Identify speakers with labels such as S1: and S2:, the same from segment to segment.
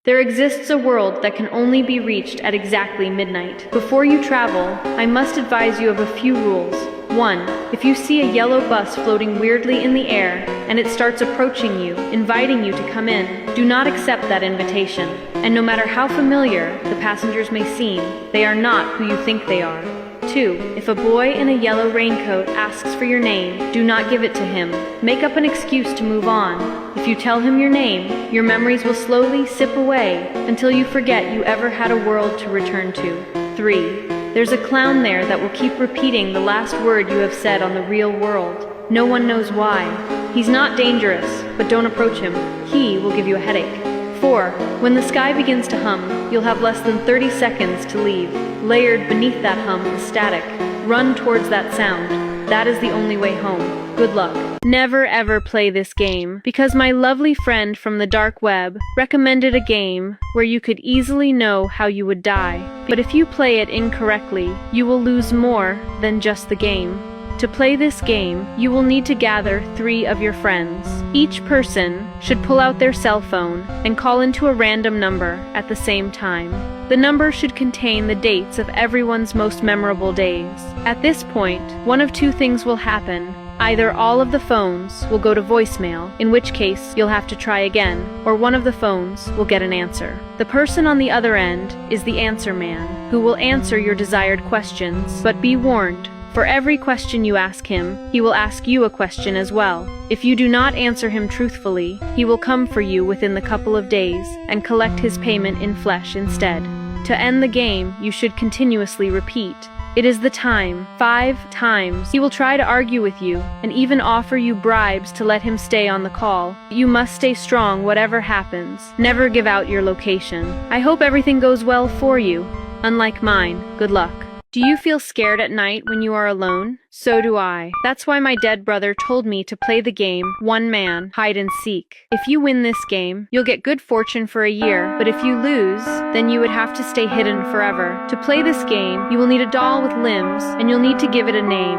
S1: There exists a world that can only be reached at exactly midnight. Before you travel, I must advise you of a few rules. 1. If you see a yellow bus floating weirdly in the air, and it starts approaching you, inviting you to come in, do not accept that invitation. And no matter how familiar the passengers may seem, they are not who you think they are. 2. If a boy in a yellow raincoat asks for your name, do not give it to him. Make up an excuse to move on. If you tell him your name, your memories will slowly sip away until you forget you ever had a world to return to. 3. There's a clown there that will keep repeating the last word you have said on the real world. No one knows why. He's not dangerous, but don't approach him. He will give you a headache. 4. When the sky begins to hum, you'll have less than 30 seconds to leave. Layered beneath that hum is static. Run towards that sound. That is the only way home. Good luck. Never ever play this game, because my lovely friend from the dark web recommended a game where you could easily know how you would die. But if you play it incorrectly, you will lose more than just the game. To play this game, you will need to gather 3 of your friends. Each person should pull out their cell phone and call into a random number at the same time. The number should contain the dates of everyone's most memorable days. At this point, one of 2 things will happen. Either all of the phones will go to voicemail, in which case you'll have to try again, or one of the phones will get an answer. The person on the other end is the answer man, who will answer your desired questions, but be warned. For every question you ask him, he will ask you a question as well. If you do not answer him truthfully, he will come for you within the couple of days and collect his payment in flesh instead. To end the game, you should continuously repeat. It is the time, 5 times. He will try to argue with you and even offer you bribes to let him stay on the call. You must stay strong whatever happens. Never give out your location. I hope everything goes well for you. Unlike mine, good luck. Do you feel scared at night when you are alone? So do I. That's why my dead brother told me to play the game One Man, Hide and Seek. If you win this game, you'll get good fortune for a year, but if you lose, then you would have to stay hidden forever. To play this game, you will need a doll with limbs, and you'll need to give it a name.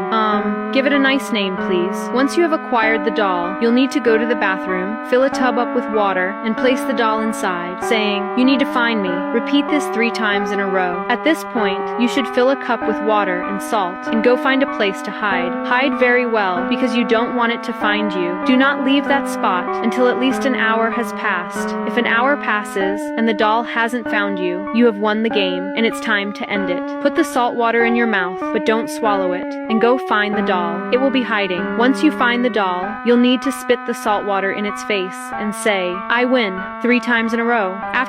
S1: Give it a nice name, please. Once you have acquired the doll, you'll need to go to the bathroom, fill a tub up with water, and place the doll inside, saying, "You need to find me." Repeat this 3 times in a row. At this point, you should fill a cup with water and salt, and go find a place to hide. Hide very well, because you don't want it to find you. Do not leave that spot until at least an hour has passed. If an hour passes and the doll hasn't found you, you have won the game, and it's time to end it. Put the salt water in your mouth, but don't swallow it, and go find the doll. It will be hiding. Once you find the doll, you'll need to spit the salt water in its face and say, "I win," 3 times in a row. After